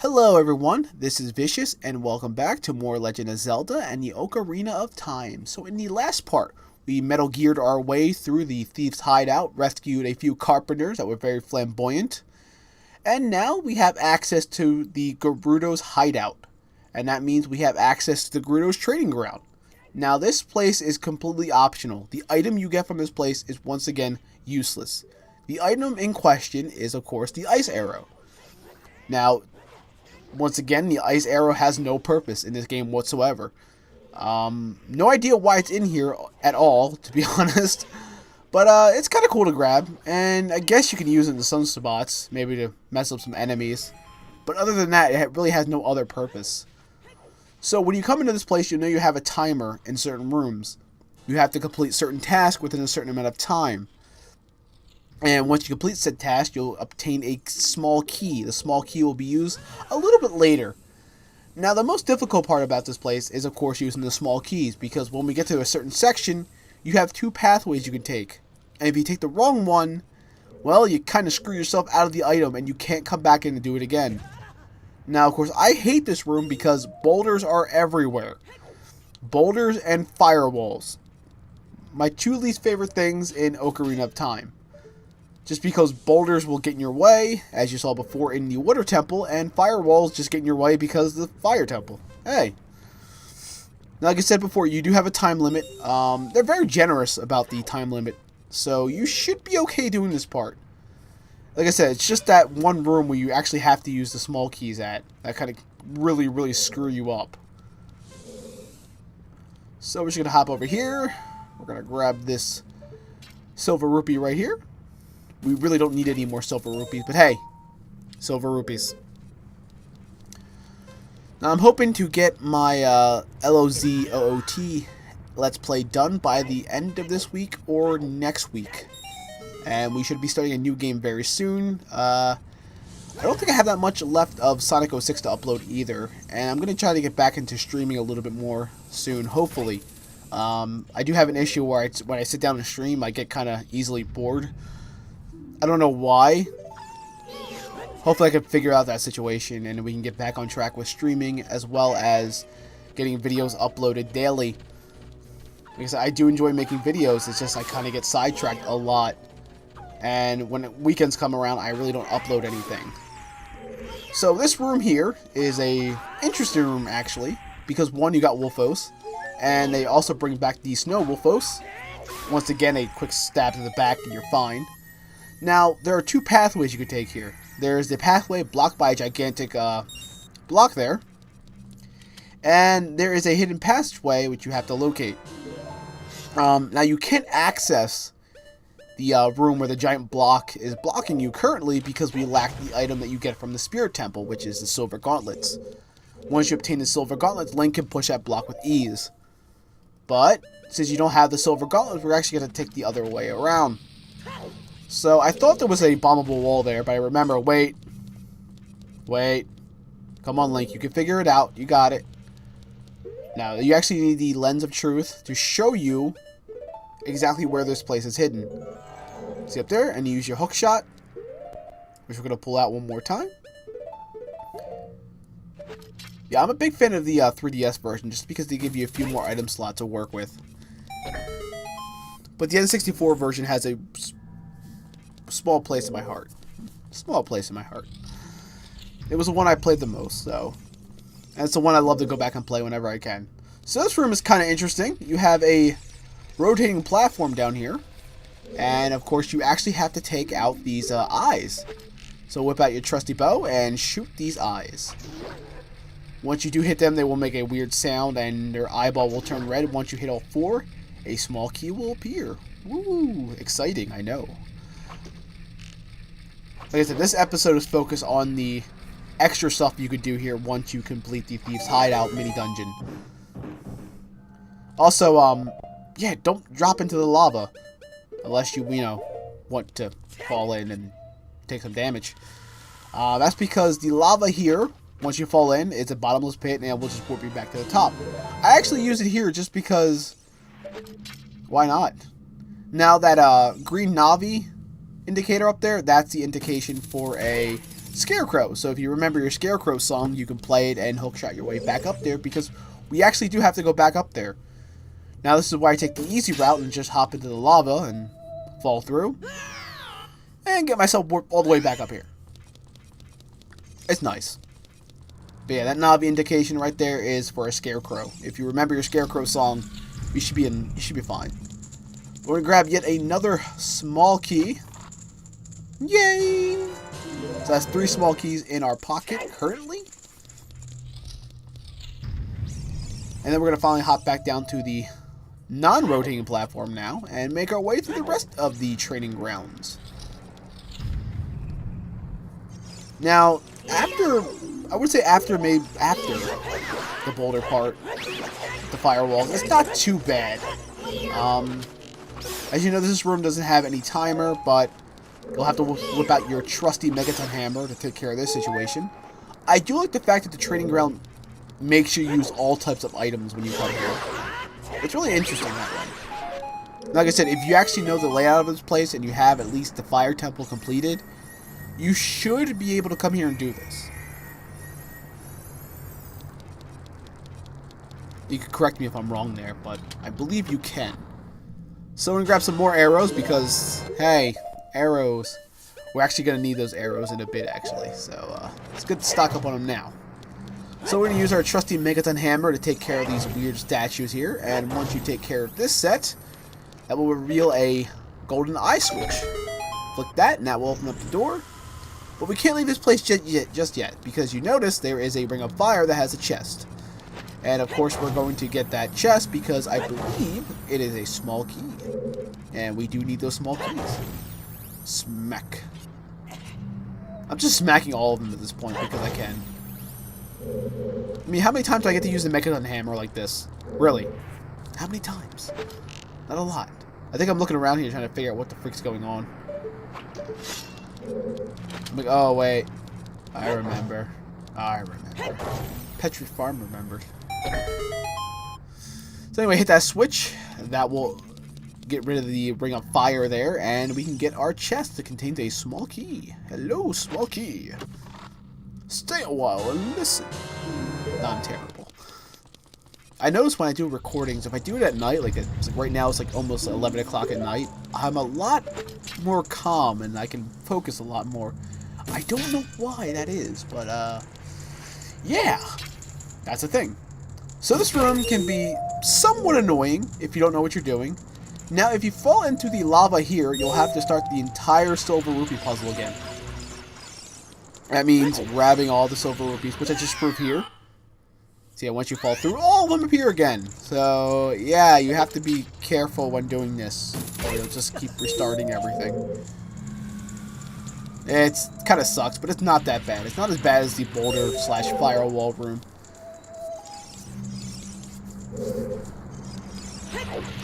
Hello everyone, this is Vicious and welcome back to more Legend of Zelda and the Ocarina of Time. So in the last part, we Metal Geared our way through the Thief's Hideout, rescued a few carpenters that were very flamboyant, and now we have access to the Gerudo's Hideout. And that means we have access to the Gerudo's Trading Ground. Now this place is completely optional. The item you get from this place is once again useless. The item in question is of course the Ice Arrow. Now, once again, the Ice Arrow has no purpose in this game whatsoever. No idea why it's in here at all, to be honest. But it's kind of cool to grab, and I guess you can use it in some spots, maybe to mess up some enemies. But other than that, it really has no other purpose. So when you come into this place, you know you have a timer in certain rooms. You have to complete certain tasks within a certain amount of time. And once you complete said task, you'll obtain a small key. The small key will be used a little bit later. Now, the most difficult part about this place is, of course, using the small keys, because when we get to a certain section, you have two pathways you can take. And if you take the wrong one, well, you kind of screw yourself out of the item, and you can't come back in and do it again. Now, of course, I hate this room because boulders are everywhere. Boulders and firewalls. My two least favorite things in Ocarina of Time. Just because boulders will get in your way, as you saw before in the Water Temple, and firewalls just get in your way because of the Fire Temple. Hey. Like I said before, you do have a time limit. They're very generous about the time limit, so you should be okay doing this part. Like I said, it's just that one room where you actually have to use the small keys at. That kind of really screw you up. So we're just going to hop over here. We're going to grab this silver rupee right here. We really don't need any more silver rupees, but hey, silver rupees. Now I'm hoping to get my LOZOOT Let's Play done by the end of this week or next week. And we should be starting a new game very soon. I don't think I have that much left of Sonic 06 to upload either. And I'm going to try to get back into streaming a little bit more soon, hopefully. I do have an issue where when I sit down and stream, I get kind of easily bored. I don't know why. Hopefully I can figure out that situation and we can get back on track with streaming as well as getting videos uploaded daily. Because I do enjoy making videos, it's just I kind of get sidetracked a lot. And when weekends come around, I really don't upload anything. So this room here is a interesting room actually. Because one, you got Wolfos. And they also bring back the Snow Wolfos. Once again, a quick stab to the back and you're fine. Now, there are two pathways you can take here. There's the pathway blocked by a gigantic block there. And there is a hidden passageway which you have to locate. Now, you can't access the room where the giant block is blocking you currently because we lack the item that you get from the Spirit Temple, which is the Silver Gauntlets. Once you obtain the Silver Gauntlets, Link can push that block with ease. But, since you don't have the Silver Gauntlets, we're actually going to take the other way around. So, I thought there was a bombable wall there, but I remember, wait. Come on, Link, you can figure it out. You got it. Now, you actually need the Lens of Truth to show you exactly where this place is hidden. See up there, and you use your hook shot, which we're going to pull out one more time. Yeah, I'm a big fan of the 3DS version, just because they give you a few more item slots to work with. But the N64 version has a small place in my heart. Small place in my heart. It was the one I played the most, so. And it's the one I love to go back and play whenever I can. So this room is kind of interesting. You have a rotating platform down here. And of course you actually have to take out these eyes. So whip out your trusty bow and shoot these eyes. Once you do hit them, they will make a weird sound and their eyeball will turn red. Once you hit all four, a small key will appear. Woo! Exciting, I know. Like I said, this episode is focused on the extra stuff you could do here once you complete the Thief's Hideout mini-dungeon. Also, yeah, don't drop into the lava. Unless you want to fall in and take some damage. That's because the lava here, once you fall in, it's a bottomless pit and it will just warp you back to the top. I actually use it here just because, why not? Now that green Navi indicator up there, that's the indication for a Scarecrow. So if you remember your Scarecrow song, you can play it and hookshot your way back up there, because we actually do have to go back up there. Now this is why I take the easy route and just hop into the lava and fall through. And get myself all the way back up here. It's nice. But yeah, that Navi indication right there is for a Scarecrow. If you remember your Scarecrow song, you should be fine. We're gonna grab yet another small key. Yay! So that's 3 small keys in our pocket currently. And then we're gonna finally hop back down to the non-rotating platform now and make our way through the rest of the training grounds. Now, I would say after the boulder part, the firewalls, it's not too bad. As you know, this room doesn't have any timer, but you'll have to whip out your trusty Megaton hammer to take care of this situation. I do like the fact that the training ground makes you use all types of items when you come here. It's really interesting that way. Like I said, if you actually know the layout of this place and you have at least the fire temple completed, you should be able to come here and do this. You can correct me if I'm wrong there, but I believe you can. So we're going to grab some more arrows because, hey, arrows. We're actually going to need those arrows in a bit, actually. So it's good to stock up on them now. So we're going to use our trusty Megaton hammer to take care of these weird statues here. And once you take care of this set, that will reveal a golden eye switch. Flick that, and that will open up the door. But we can't leave this place just yet, because you notice there is a ring of fire that has a chest. And of course we're going to get that chest because I believe it is a small key. And we do need those small keys. Smack. I'm just smacking all of them at this point because I can. I mean, how many times do I get to use the Megaton hammer like this? Really? How many times? Not a lot. I think I'm looking around here trying to figure out what the frick's going on. I'm like, oh wait. I remember. Petri Farm remembered. So anyway, hit that switch. That will get rid of the ring of fire there, and we can get our chest that contains a small key. Hello, small key. Stay a while and listen. No, I'm terrible. I notice when I do recordings, if I do it at night, like right now it's like almost 11 o'clock at night, I'm a lot more calm and I can focus a lot more. I don't know why that is, but yeah, that's the thing. So this room can be somewhat annoying if you don't know what you're doing. Now, if you fall into the lava here, you'll have to start the entire silver rupee puzzle again. That means grabbing all the silver rupees, which I just proved here. So yeah, once you fall through, all of them appear again. So yeah, you have to be careful when doing this, or you'll just keep restarting everything. It's kind of sucks, but it's not that bad. It's not as bad as the boulder / firewall room.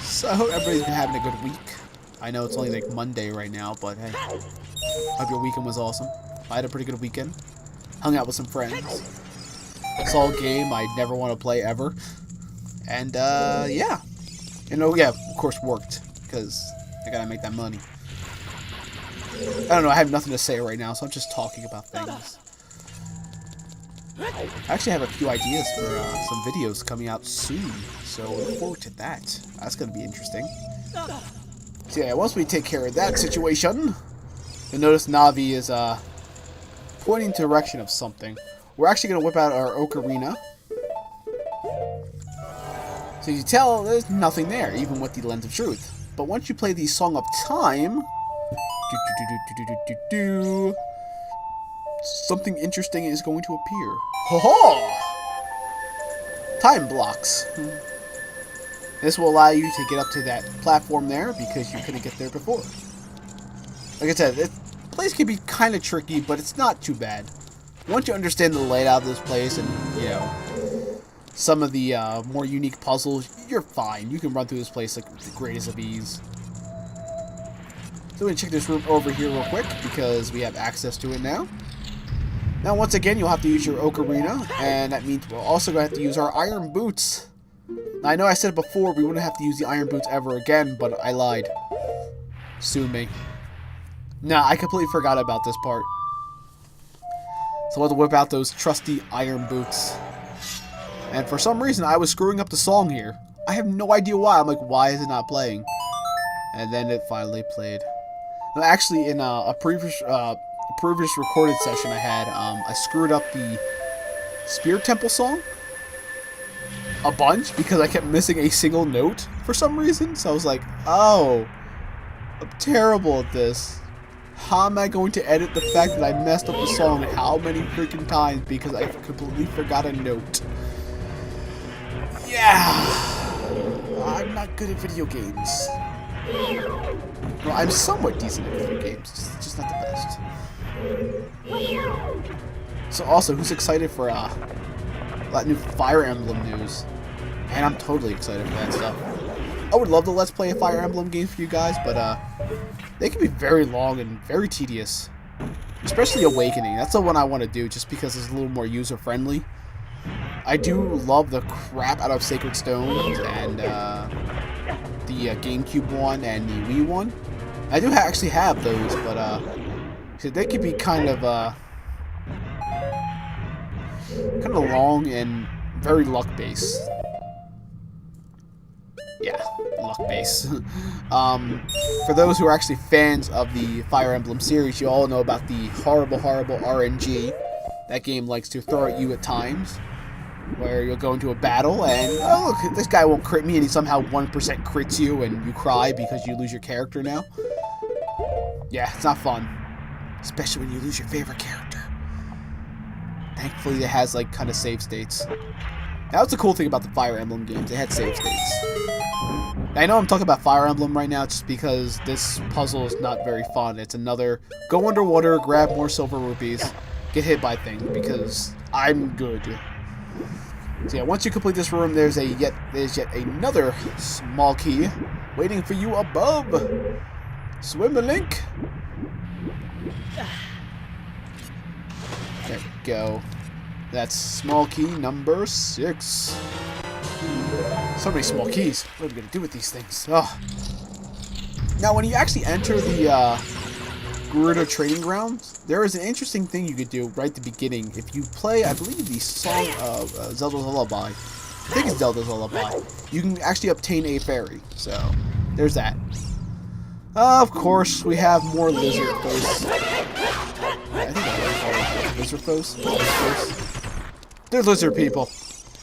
So I hope everybody's been having a good week. I know it's only like Monday right now, but hey, hope your weekend was awesome. I had a pretty good weekend. Hung out with some friends. Saw a game I'd never want to play ever. And yeah. And oh yeah, of course worked, because I gotta make that money. I don't know, I have nothing to say right now, so I'm just talking about things. I actually have a few ideas for some videos coming out soon, so look forward to that. That's going to be interesting. So yeah, once we take care of that situation, you'll notice Navi is pointing to the direction of something. We're actually going to whip out our Ocarina. So you tell, there's nothing there, even with the Lens of Truth. But once you play the Song of Time, something interesting is going to appear. Ho-ho! Time blocks. This will allow you to get up to that platform there because you couldn't get there before. Like I said, the place can be kind of tricky, but it's not too bad. Once you understand the layout of this place and, you know, some of the more unique puzzles, you're fine. You can run through this place like with the greatest of ease. So we're going to check this room over here real quick because we have access to it now. Now, once again, you'll have to use your Ocarina, and that means we're also going to have to use our Iron Boots. Now, I know I said before we wouldn't have to use the Iron Boots ever again, but I lied. Sue me. Nah, I completely forgot about this part. So to whip out those trusty iron boots. And for some reason, I was screwing up the song here. I have no idea why. I'm like, why is it not playing? And then it finally played. No, actually, in a previous recorded session I had, I screwed up the Spirit Temple song a bunch because I kept missing a single note for some reason. So I was like, oh, I'm terrible at this. How am I going to edit the fact that I messed up the song how many freaking times because I completely forgot a note? Yeah, I'm not good at video games. Well, I'm somewhat decent at video games, just not the best. So also, who's excited for that new Fire Emblem news? And I'm totally excited for that stuff. I would love to Let's Play a Fire Emblem game for you guys, but they can be very long and very tedious. Especially Awakening. That's the one I want to do just because it's a little more user-friendly. I do love the crap out of Sacred Stones and the GameCube one and the Wii one. I do actually have those, but they could be kind of long and very luck-based. Yeah, luck-based. For those who are actually fans of the Fire Emblem series, you all know about the horrible, horrible RNG that game likes to throw at you at times. Where you'll go into a battle and, oh look, this guy won't crit me, and he somehow 1% crits you and you cry because you lose your character now. Yeah, it's not fun. Especially when you lose your favorite character. Thankfully it has like kind of save states. That was the cool thing about the Fire Emblem games, they had save states. I know I'm talking about Fire Emblem right now just because this puzzle is not very fun. It's another go underwater, grab more silver rupees, get hit by things because I'm good. So yeah, once you complete this room, there's yet another small key waiting for you above. Swim a link. There we go. That's small key number 6. So many small keys. What are we gonna do with these things? Oh. Now, when you actually enter the Gerudo training grounds, there is an interesting thing you could do right at the beginning. If you play, I believe, the song of Zelda's Lullaby, I think it's Zelda's Lullaby, you can actually obtain a fairy. So, there's that. Of course, we have more lizard foes. I think that's lizard foes. They're lizard people,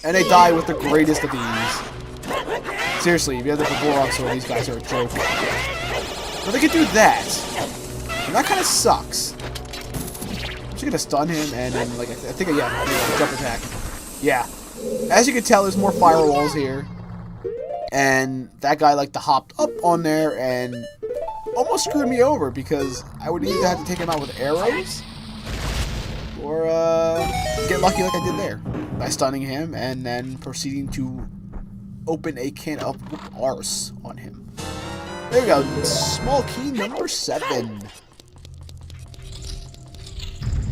and they die with the greatest of ease. Seriously, if you have the Gorok sword, these guys are a joke. But they can do that. And that kind of sucks. I'm just gonna stun him and then, like, I think, yeah, jump attack. Yeah. As you can tell, there's more firewalls here. And that guy liked to hop up on there and almost screwed me over because I would either have to take him out with arrows or get lucky like I did there by stunning him and then proceeding to open a can of arse on him. There we go. Small key number 7.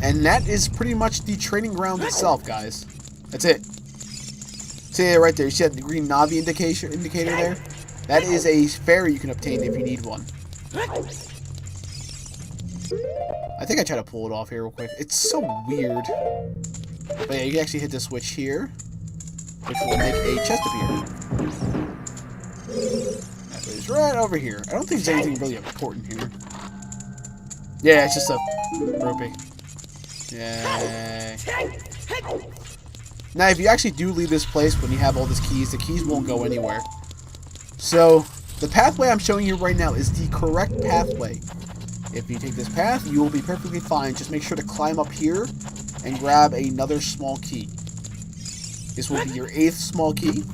And that is pretty much the training ground itself, guys. That's it. See it right there. You see that green Navi indicator there? That is a fairy you can obtain if you need one. I think I try to pull it off here real quick. It's so weird. But yeah, you can actually hit the switch here, which will make a chest appear. That is right over here. I don't think there's anything really important here. Yeah, it's just a rupee. Yay. Now, if you actually do leave this place when you have all these keys, the keys won't go anywhere. So, the pathway I'm showing you right now is the correct pathway. If you take this path, you will be perfectly fine. Just make sure to climb up here and grab another small key. This will be your 8th small key.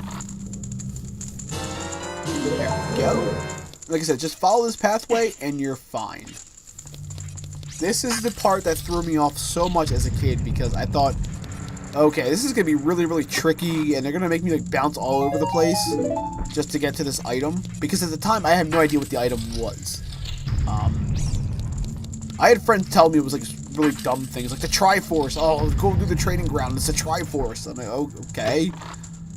There we go. Like I said, just follow this pathway and you're fine. This is the part that threw me off so much as a kid because I thought, okay, this is going to be really, really tricky and they're going to make me like bounce all over the place just to get to this item. Because at the time, I had no idea what the item was. I had friends tell me it was like really dumb things, like the Triforce. Oh, go do the training ground. It's a Triforce. I'm like, oh, okay.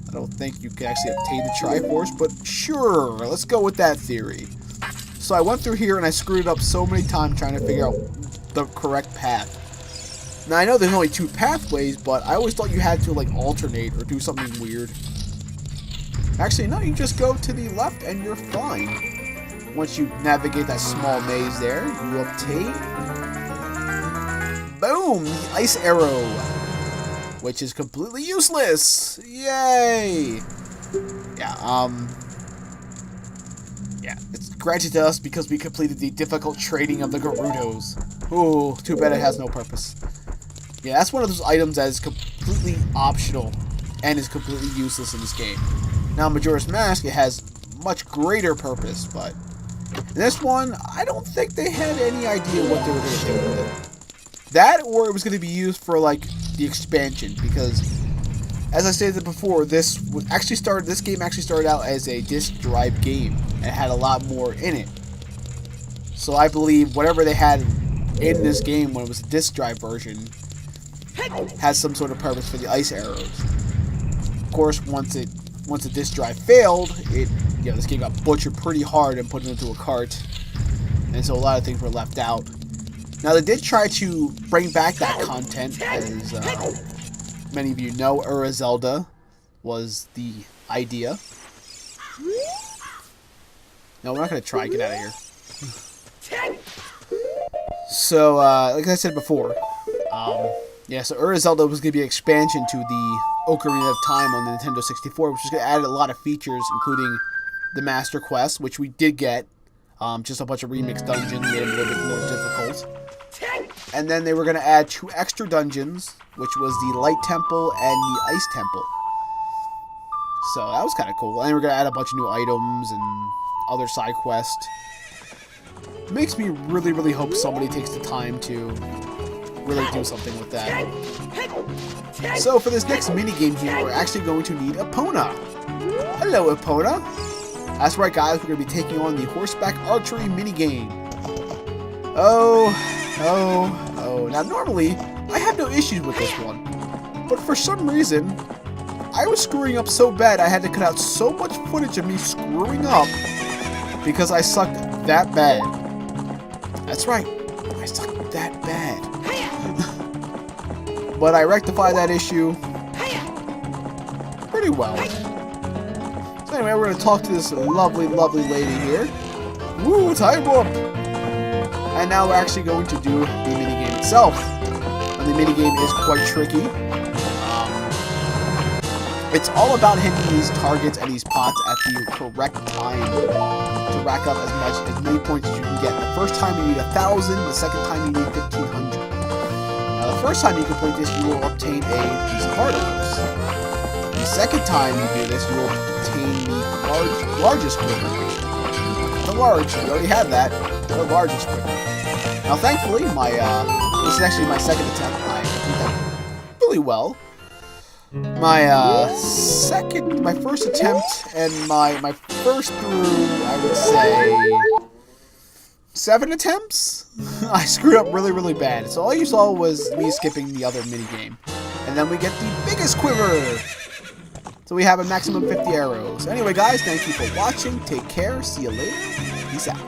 I don't think you can actually obtain the Triforce, but sure, let's go with that theory. So I went through here and I screwed it up so many times trying to figure out the correct path. Now, I know there's only 2 pathways, but I always thought you had to, like, alternate or do something weird. Actually, no, you just go to the left and you're fine. Once you navigate that small maze there, you obtain... Boom! The ice arrow! Which is completely useless! Yay! Yeah, yeah, it's granted to us because we completed the difficult training of the Gerudos. Ooh, too bad it has no purpose. Yeah, that's one of those items that is completely optional and is completely useless in this game. Now, Majora's Mask, it has much greater purpose, but in this one, I don't think they had any idea what they were going to do with it. That, or it was going to be used for, like, the expansion, because, as I stated before, this game actually started out as a disc drive game, and it had a lot more in it. So I believe whatever they had in this game when it was a disc drive version has some sort of purpose for the ice arrows. Of course, once the disc drive failed, this game got butchered pretty hard and put into a cart, and so a lot of things were left out. Now, they did try to bring back that content, as many of you know. Zelda was the idea. No, we're not going to try. Get out of here. So, like I said before, yeah, so Zelda was going to be an expansion to the Ocarina of Time on the Nintendo 64, which was going to add a lot of features, including the Master Quest, which we did get. Just a bunch of remixed dungeons, made it a little bit more difficult. And then they were going to add 2 extra dungeons, which was the Light Temple and the Ice Temple. So that was kind of cool. And they were going to add a bunch of new items and other side quests. It makes me really, really hope somebody takes the time to really do something with that. So for this next minigame here, we're actually going to need Epona. Hello, Epona. That's right, guys. We're going to be taking on the horseback archery minigame. Oh. Now, normally, I have no issues with this one. But for some reason, I was screwing up so bad I had to cut out so much footage of me screwing up because I sucked that bad. That's right. I sucked that bad. But I rectified that issue pretty well. So anyway, we're going to talk to this lovely, lovely lady here. Woo, time warp! And now we're actually going to do the minigame itself. And the minigame is quite tricky. It's all about hitting these targets and these pots at the correct time to rack up as many points as you can get. The first time you need 1,000, the second time you need 1,500. Now, the first time you complete this, you will obtain a piece of heart, of course. The second time you do this, you will obtain the largest quiver. The large, you already have that. The largest quiver. Now, thankfully, this is actually my second attempt. I did that really well. My first attempt and my first through, I would say, 7 attempts? I screwed up really, really bad. So all you saw was me skipping the other minigame. And then we get the biggest quiver. So we have a maximum 50 arrows. Anyway, guys, thank you for watching. Take care. See you later. Peace out.